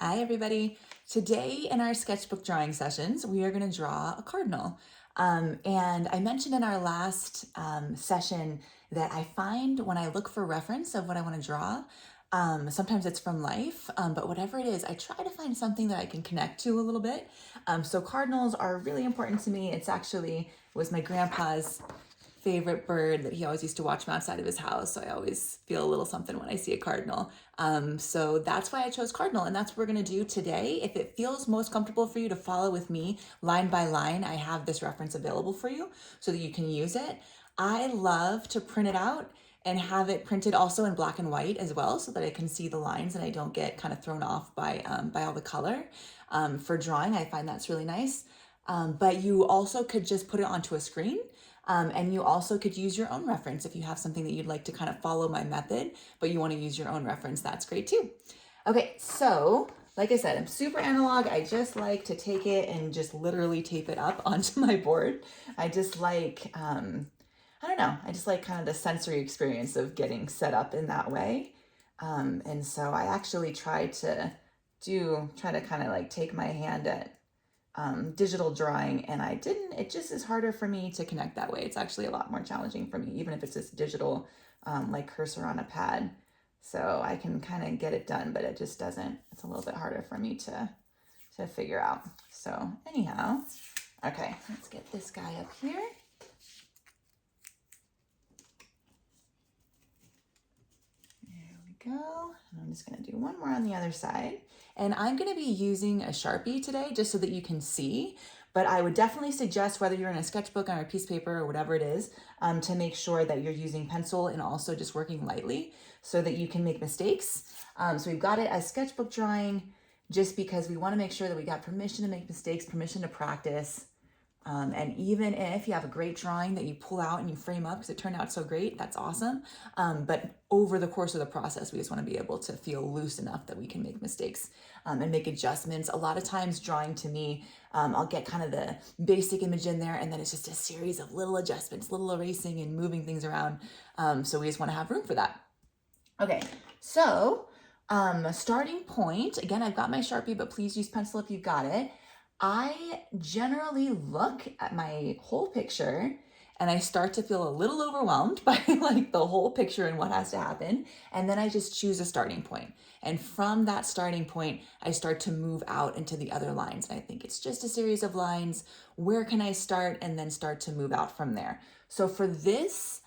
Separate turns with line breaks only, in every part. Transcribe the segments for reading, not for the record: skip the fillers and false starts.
Hi everybody. Today in our sketchbook drawing sessions, we are going to draw a cardinal. And I mentioned in our last session that I find when I look for reference of what I want to draw, sometimes it's from life, but whatever it is, I try to find something that I can connect to a little bit. So cardinals are really important to me. It was my grandpa's favorite bird that he always used to watch from outside of his house. So I always feel a little something when I see a cardinal. So that's why I chose cardinal, and that's what we're going to do today. If it feels most comfortable for you to follow with me line by line, I have this reference available for you so that you can use it. I love to print it out and have it printed also in black and white as well so that I can see the lines and I don't get kind of thrown off by all the color. For drawing, I find that's really nice. But you also could just put it onto a screen. And you also could use your own reference if you have something that you'd like to kind of follow my method, but you want to use your own reference, that's great too. Okay, so like I said, I'm super analog. I just like to take it and just literally tape it up onto my board. I just like, I don't know, I just like kind of the sensory experience of getting set up in that way. And so I actually try to kind of like take my hand at digital drawing, and it just is harder for me to connect that way. It's actually a lot more challenging for me, even if it's just digital, like cursor on a pad. So I can kind of get it done, but it's a little bit harder for me to figure out. So anyhow, okay, let's get this guy up here. There we go. And I'm just gonna do one more on the other side. And I'm gonna be using a Sharpie today just so that you can see, but I would definitely suggest, whether you're in a sketchbook on a piece of paper or whatever it is, to make sure that you're using pencil and also just working lightly so that you can make mistakes. So we've got it as sketchbook drawing just because we wanna make sure that we got permission to make mistakes, permission to practice. And even if you have a great drawing that you pull out and you frame up because it turned out so great, that's awesome. But over the course of the process, we just want to be able to feel loose enough that we can make mistakes and make adjustments. A lot of times drawing to me, I'll get kind of the basic image in there, and then it's just a series of little adjustments, little erasing and moving things around. So we just want to have room for that. Okay, so starting point, again, I've got my Sharpie, but please use pencil if you've got it. I generally look at my whole picture and I start to feel a little overwhelmed by like the whole picture and what has to happen. And then I just choose a starting point. And from that starting point, I start to move out into the other lines. And I think it's just a series of lines. Where can I start? And then start to move out from there. So for this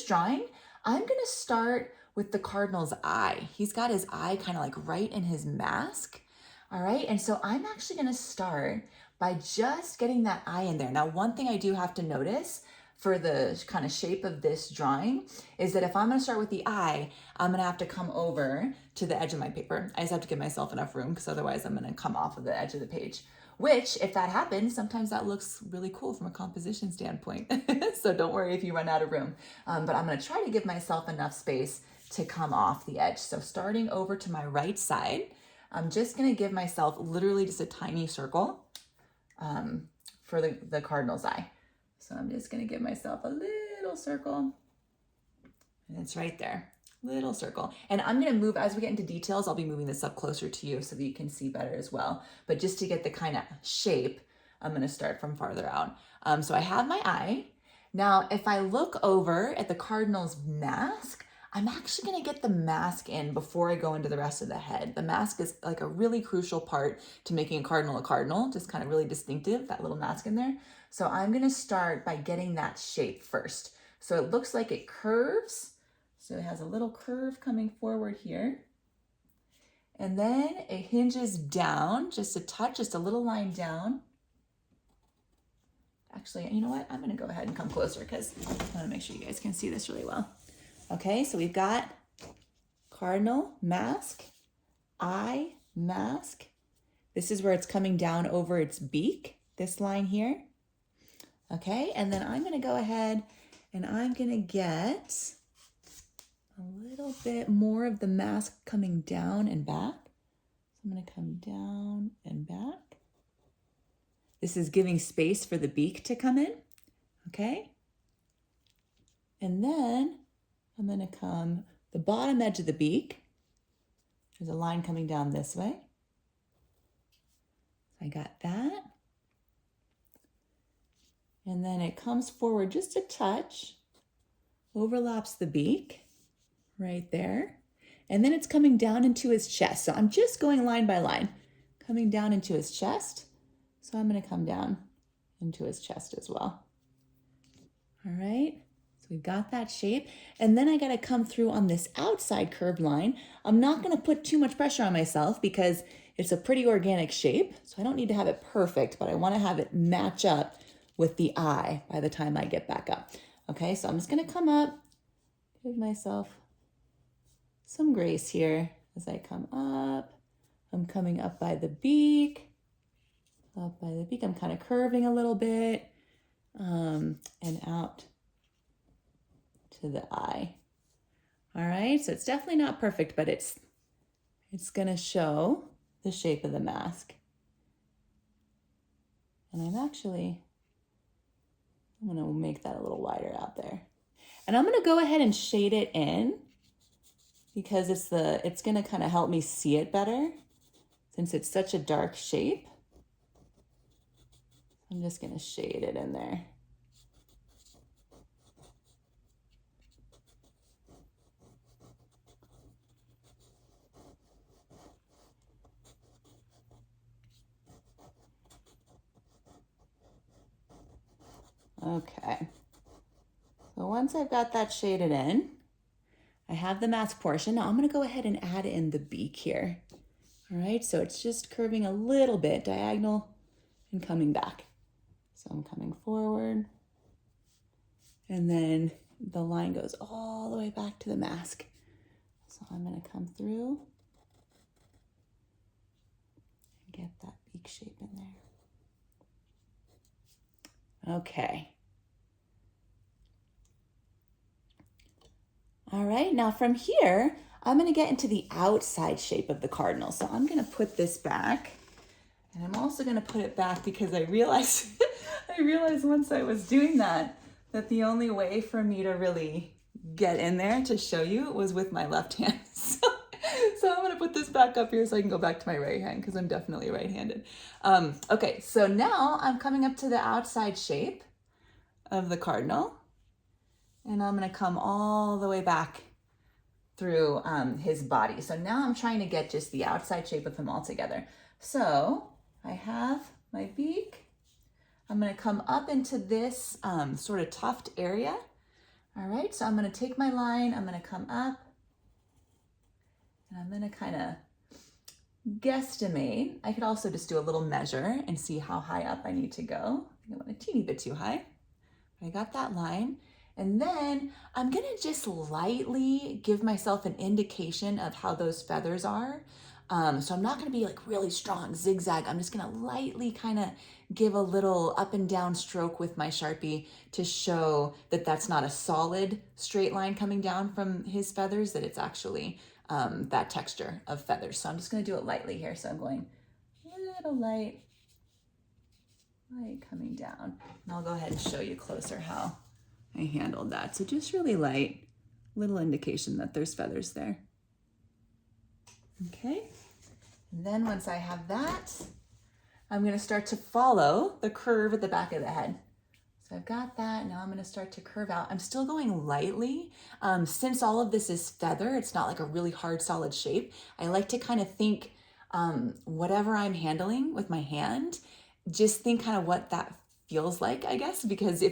drawing, I'm gonna start with the cardinal's eye. He's got his eye kind of like right in his mask. All right, and so I'm actually gonna start by just getting that eye in there. Now, one thing I do have to notice for the kind of shape of this drawing is that if I'm gonna start with the eye, I'm gonna have to come over to the edge of my paper. I just have to give myself enough room because otherwise I'm gonna come off of the edge of the page. Which, if that happens, sometimes that looks really cool from a composition standpoint. So don't worry if you run out of room. But I'm gonna try to give myself enough space to come off the edge. So starting over to my right side, I'm just gonna give myself literally just a tiny circle for the cardinal's eye. So I'm just gonna give myself a little circle. And it's right there, little circle. And I'm gonna move, as we get into details, I'll be moving this up closer to you so that you can see better as well. But just to get the kind of shape, I'm gonna start from farther out. So I have my eye. Now, if I look over at the cardinal's mask, I'm actually gonna get the mask in before I go into the rest of the head. The mask is like a really crucial part to making a cardinal, just kind of really distinctive, that little mask in there. So I'm gonna start by getting that shape first. So it looks like it curves. So it has a little curve coming forward here. And then it hinges down just a touch, just a little line down. Actually, you know what? I'm gonna go ahead and come closer because I wanna make sure you guys can see this really well. Okay, so we've got cardinal, mask, eye, mask. This is where it's coming down over its beak, this line here. Okay, and then I'm gonna go ahead and I'm gonna get a little bit more of the mask coming down and back. So I'm gonna come down and back. This is giving space for the beak to come in, okay? And then I'm gonna come the bottom edge of the beak There's a line coming down this way. I got that. And then it comes forward just a touch, overlaps the beak right there. And then it's coming down into his chest. So I'm just going line by line, coming down into his chest. So I'm going to come down into his chest as well. All right. So we've got that shape. And then I got to come through on this outside curved line. I'm not going to put too much pressure on myself because it's a pretty organic shape. So I don't need to have it perfect, but I want to have it match up with the eye by the time I get back up. Okay, so I'm just going to come up, give myself some grace here as I come up. I'm coming up by the beak, up by the beak. I'm kind of curving a little bit and out to the eye. All right, so it's definitely not perfect, but it's going to show the shape of the mask. And I'm going to make that a little wider out there. And I'm going to go ahead and shade it in because it's going to kind of help me see it better since it's such a dark shape. I'm just going to shade it in there. Okay, so once I've got that shaded in, I have the mask portion. Now I'm going to go ahead and add in the beak here. All right, so it's just curving a little bit, diagonal and coming back. So I'm coming forward, and then the line goes all the way back to the mask. So I'm going to come through and get that beak shape in there. Okay. All right, now from here, I'm going to get into the outside shape of the cardinal. So I'm going to put this back, and I'm also going to put it back because I realized, once I was doing that the only way for me to really get in there to show you was with my left hand. So I'm going to put this back up here so I can go back to my right hand because I'm definitely right-handed. Okay, so now I'm coming up to the outside shape of the cardinal. And I'm going to come all the way back through his body. So now I'm trying to get just the outside shape of him all together. So I have my beak. I'm going to come up into this sort of tuft area. All right, so I'm going to take my line. I'm going to come up. And I'm going to kind of guesstimate. I could also just do a little measure and see how high up I need to go. I think I went a teeny bit too high. I got that line. And then I'm gonna just lightly give myself an indication of how those feathers are. So I'm not gonna be like really strong, zigzag. I'm just gonna lightly kind of give a little up and down stroke with my Sharpie to show that that's not a solid straight line coming down from his feathers, that it's actually that texture of feathers. So I'm just gonna do it lightly here. So I'm going a little light coming down. And I'll go ahead and show you closer how I handled that. So just really light, little indication that there's feathers there. Okay, and then once I have that, I'm gonna start to follow the curve at the back of the head. So I've got that, now I'm gonna start to curve out. I'm still going lightly. Since all of this is feather, it's not like a really hard, solid shape. I like to kind of think whatever I'm handling with my hand, just think kind of what that feels like, I guess, because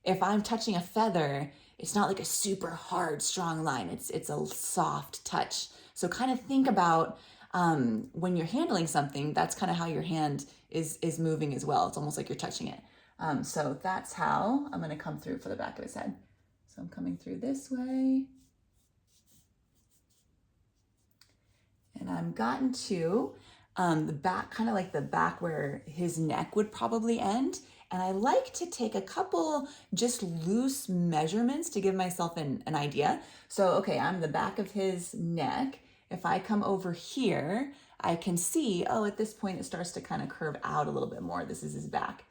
if I'm touching a feather, it's not like a super hard, strong line. It's a soft touch. So kind of think about when you're handling something, that's kind of how your hand is moving as well. It's almost like you're touching it. So that's how I'm going to come through for the back of his head. So I'm coming through this way. And I've gotten to the back, kind of like the back where his neck would probably end. And I like to take a couple just loose measurements to give myself an idea. So, okay, I'm the back of his neck. If I come over here, I can see, oh, at this point it starts to kind of curve out a little bit more. This is his back.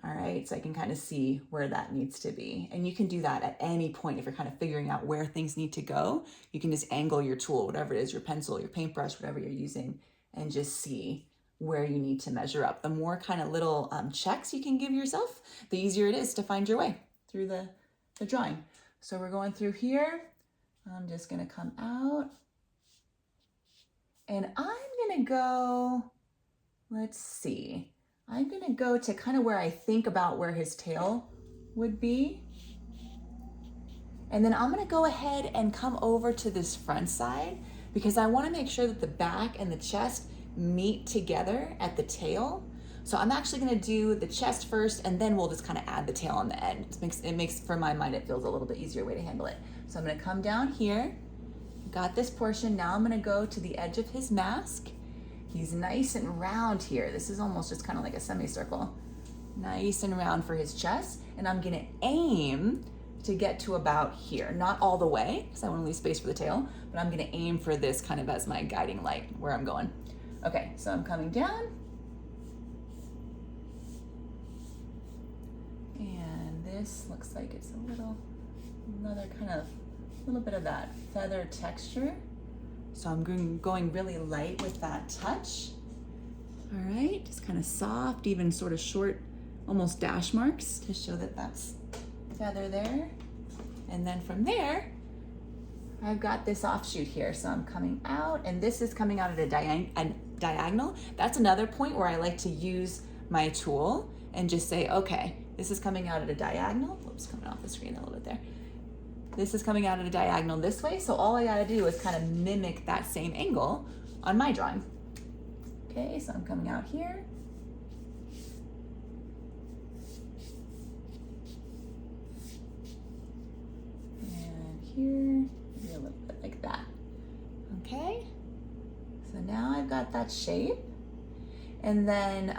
All right, so I can kind of see where that needs to be. And you can do that at any point if you're kind of figuring out where things need to go. You can just angle your tool, whatever it is, your pencil, your paintbrush, whatever you're using, and just see where you need to measure up. The more kind of little checks you can give yourself, the easier it is to find your way through the drawing. So we're going through here. I'm just gonna come out. And I'm gonna go, let's see. I'm gonna go to kind of where I think about where his tail would be. And then I'm gonna go ahead and come over to this front side because I wanna make sure that the back and the chest meet together at the tail. So I'm actually gonna do the chest first and then we'll just kind of add the tail on the end. It makes, for my mind, it feels a little bit easier way to handle it. So I'm gonna come down here, got this portion. Now I'm gonna go to the edge of his mask. He's nice and round here. This is almost just kind of like a semicircle. Nice and round for his chest. And I'm gonna aim to get to about here. Not all the way, because I wanna leave space for the tail, but I'm gonna aim for this kind of as my guiding light, where I'm going. Okay, so I'm coming down. And this looks like it's another kind of, little bit of that feather texture. So I'm going really light with that touch. All right, just kind of soft, even sort of short, almost dash marks to show that that's feather there. And then from there, I've got this offshoot here. So I'm coming out, and this is coming out at a diagonal. That's another point where I like to use my tool and just say, okay, this is coming out at a diagonal. Whoops, coming off the screen a little bit there. This is coming out at a diagonal this way, so all I gotta do is kind of mimic that same angle on my drawing. Okay, so I'm coming out here. And here, maybe a little bit like that. Okay, so now I've got that shape. And then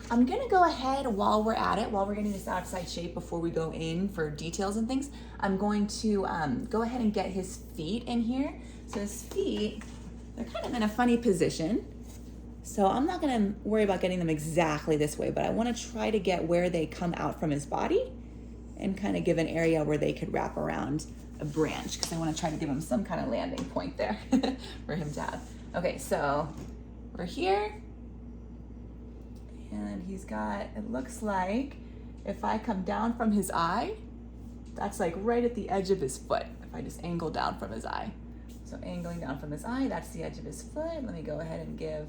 I'm gonna go ahead while we're at it, while we're getting this outside shape before we go in for details and things, I'm going to go ahead and get his feet in here. So his feet, they're kind of in a funny position. So I'm not gonna worry about getting them exactly this way, but I wanna try to get where they come out from his body and kind of give an area where they could wrap around a branch, because I wanna try to give him some kind of landing point there for him to have. Okay, so we're here. And he's got, it looks like if I come down from his eye, that's like right at the edge of his foot. If I just angle down from his eye. So angling down from his eye, that's the edge of his foot. Let me go ahead and give,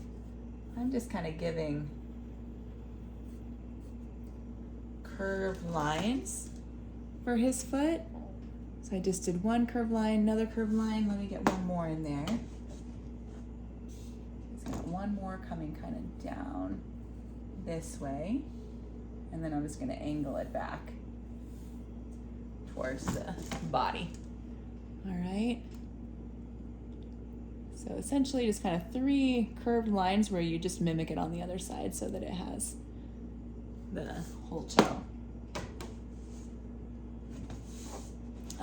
I'm just kind of giving curved lines for his foot. So I just did one curved line, another curved line. Let me get one more in there. He's got one more coming kind of down this way, and then I'm just going to angle it back towards the body. All right, so essentially just kind of 3 curved lines where you just mimic it on the other side so that it has the whole toe.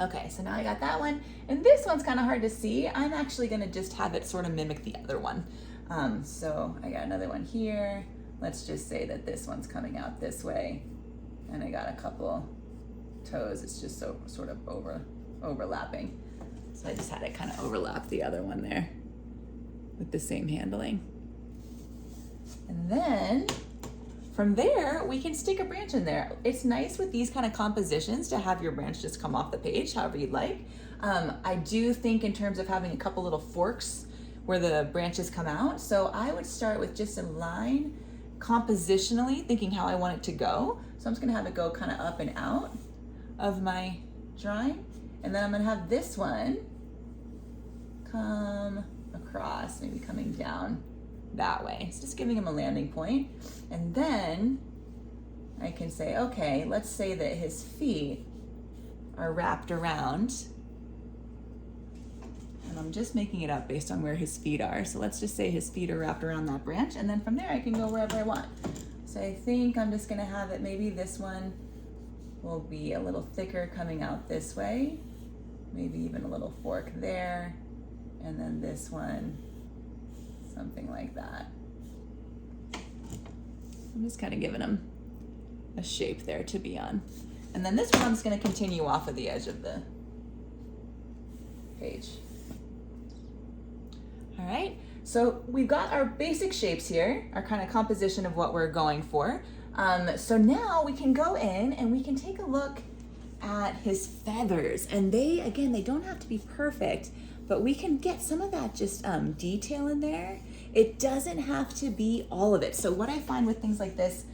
Okay, so now I got that one, and this one's kind of hard to see. I'm actually going to just have it sort of mimic the other one. So I got another one here. Let's just say that this one's coming out this way, and I got a couple toes. It's just so sort of overlapping. So I just had it kind of overlap the other one there with the same handling. And then from there, we can stick a branch in there. It's nice with these kind of compositions to have your branch just come off the page, however you'd like. I do think in terms of having a couple little forks where the branches come out. So I would start with just a line compositionally, thinking how I want it to go. So I'm just gonna have it go kind of up and out of my drawing. And then I'm gonna have this one come across, maybe coming down that way. It's just giving him a landing point. And then I can say, okay, let's say that his feet are wrapped around, and I'm just making it up based on where his feet are. So let's just say his feet are wrapped around that branch, and then from there I can go wherever I want. So I think I'm just gonna have it, maybe this one will be a little thicker coming out this way, maybe even a little fork there, and then this one, something like that. I'm just kind of giving him a shape there to be on. And then this one I'm just gonna continue off of the edge of the page. All right, so we've got our basic shapes here, our kind of composition of what we're going for. So now we can go in and we can take a look at his feathers. And they, again, they don't have to be perfect, but we can get some of that just detail in there. It doesn't have to be all of it. So what I find with things like this,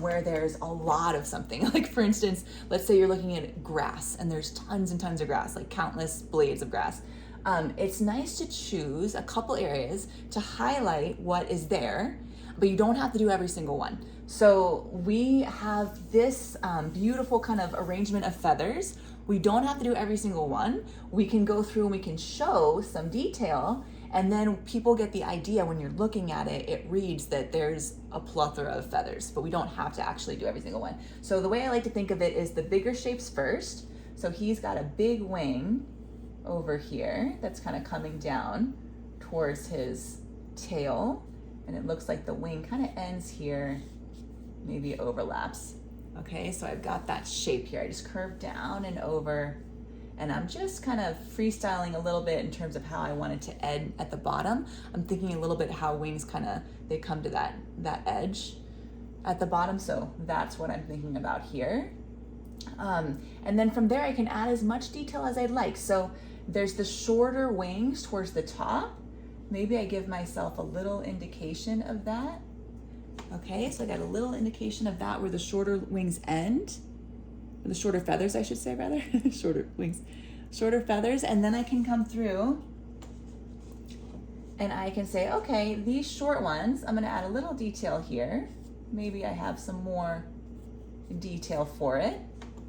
where there's a lot of something, like for instance, let's say you're looking at grass and there's tons and tons of grass, like countless blades of grass. It's nice to choose a couple areas to highlight what is there, but you don't have to do every single one. So we have this beautiful kind of arrangement of feathers. We don't have to do every single one. We can go through and we can show some detail, and then people get the idea when you're looking at it, it reads that there's a plethora of feathers, but we don't have to actually do every single one. So the way I like to think of it is the bigger shapes first. So he's got a big wing over here that's kind of coming down towards his tail, and it looks like the wing kind of ends here, maybe overlaps. Okay, so I've got that shape here. I just curve down and over, and I'm just kind of freestyling a little bit in terms of how I want it to end at the bottom. I'm thinking a little bit how wings kind of, they come to that edge at the bottom, so that's what I'm thinking about here. And then from there I can add as much detail as I'd like. So there's the shorter wings towards the top. Maybe I give myself a little indication of that. Okay, so I got a little indication of that where the shorter wings end, or the shorter feathers, I should say rather, shorter wings, shorter feathers, and then I can come through and I can say, okay, these short ones, I'm gonna add a little detail here. Maybe I have some more detail for it.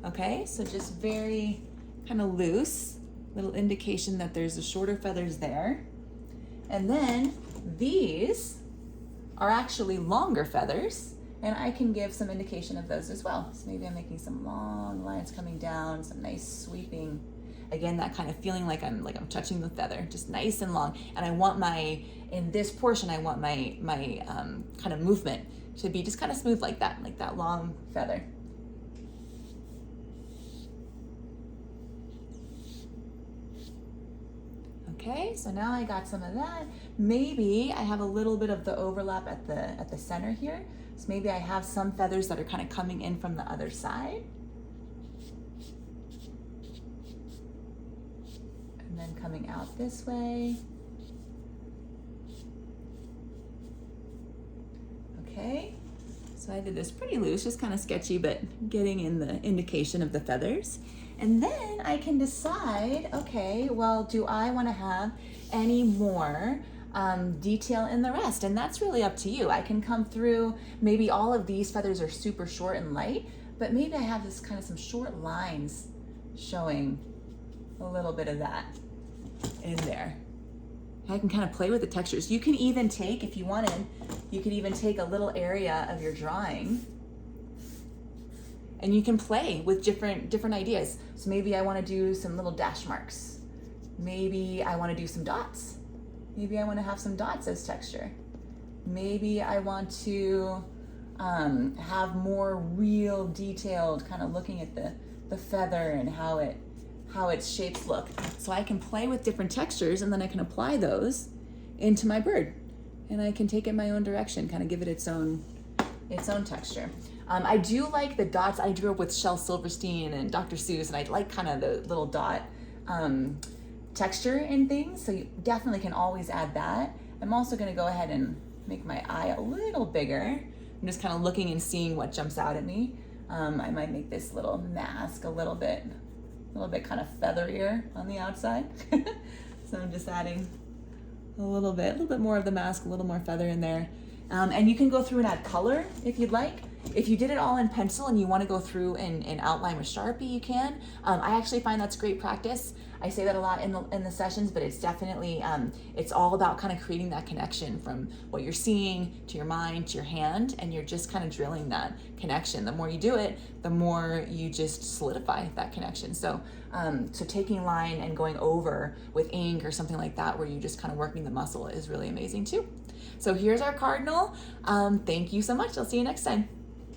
Okay, so just very kind of loose, little indication that there's the shorter feathers there. And then these are actually longer feathers, and I can give some indication of those as well. So maybe I'm making some long lines coming down, some nice sweeping, again, that kind of feeling like I'm touching the feather, just nice and long. And I want in this portion, I want my kind of movement to be just kind of smooth like that long feather. Okay, so now I got some of that. Maybe I have a little bit of the overlap at the center here. So maybe I have some feathers that are kind of coming in from the other side. And then coming out this way. Okay, so I did this pretty loose, just kind of sketchy, but getting in the indication of the feathers. And then I can decide, okay, well, do I want to have any more detail in the rest? And that's really up to you. I can come through, maybe all of these feathers are super short and light, but maybe I have this kind of some short lines showing a little bit of that in there. I can kind of play with the textures. You can even take, if you wanted, you could even take a little area of your drawing and you can play with different ideas. So maybe I want to do some little dash marks. Maybe I want to do some dots. Maybe I want to have some dots as texture. Maybe I want to have more real detailed kind of looking at the feather and how its shapes look. So I can play with different textures and then I can apply those into my bird. And I can take it my own direction, kind of give it its own texture. I do like the dots. I grew up with Shel Silverstein and Dr. Seuss, and I like kind of the little dot texture in things, so you definitely can always add that. I'm also going to go ahead and make my eye a little bigger. I'm just kind of looking and seeing what jumps out at me. I might make this little mask a little bit kind of featherier on the outside. So I'm just adding a little bit more of the mask, a little more feather in there. And you can go through and add color if you'd like. If you did it all in pencil and you want to go through and outline with Sharpie, you can. I actually find that's great practice. I say that a lot in the sessions, but it's definitely, it's all about kind of creating that connection from what you're seeing to your mind, to your hand, and you're just kind of drilling that connection. The more you do it, the more you just solidify that connection. So taking line and going over with ink or something like that, where you're just kind of working the muscle, is really amazing too. So here's our cardinal. Thank you so much. I'll see you next time.